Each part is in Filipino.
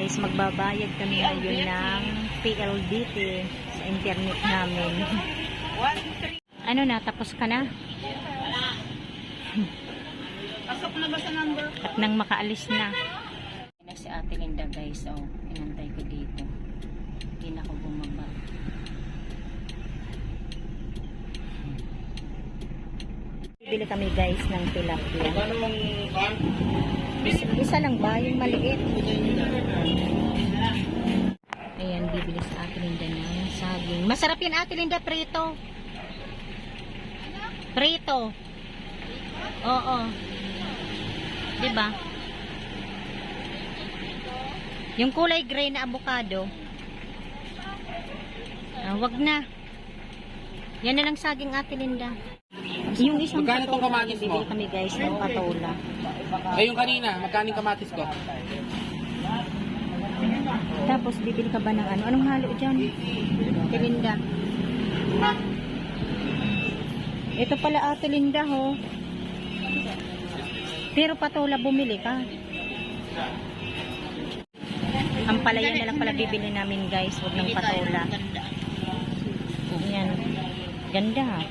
guys, magbabayad kami ngayon ng PLDT sa internet namin. Ano na, tapos ka na? Pasok na ba sa number? At nang makaalis na. Na si Ate Linda guys, oh, inantay ko dito. Hindi na ako bumaba. Bili kami guys ng tilapia. Isa lang ba? Yung maliit. Ayan, bibili sa Ate Linda ng saging. Masarap yan Ate Linda, prito. Prito. Oo. Diba? Yung kulay gray na avocado. Wag na. Yan na lang saging Ate Linda. Yung isang magkano tong patola, kamatis mo? bibili kami guys ng patola. Eh, yung kanina, magkano yung kamatis ko? Tapos bibili ka ba ng ano? Anong halo dyan? Ate Linda. Ito pala Ate Linda ho. Pero patola bumili ka. Ang palaya na lang pala bibili namin guys. Huwag ng patola. Yan. Ganda.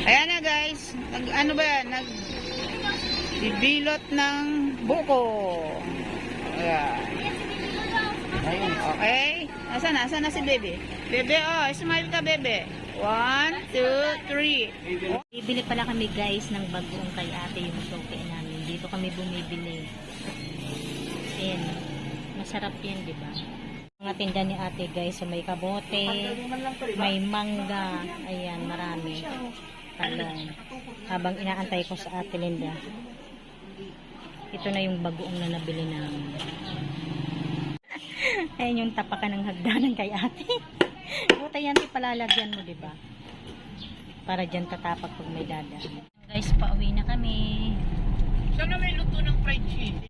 Ayan na guys. Ano ba yan? Bibilot ng buko. Ayan. Okay. Asan na si Bebe? Bebe, oh. Smile ka, Bebe. 1, 2, 3. Bibili pala kami guys ng bagong kay ate yung soke namin. Dito kami bumibili. Ayan. Masarap yan, di ba? Mga tinda ni ate guys, so may kabote, may mangga, ayan, marami. Talong. Habang inaantay ko sa Ate Linda, ito na yung bagoong na nabili namin. Ayan yung tapakan ng hagdanan kay ate. Buta yan, palalagyan mo, diba? Para dyan tatapak pag may dadaan. Guys, pauwi na kami. Sana may luto ng fried cheese.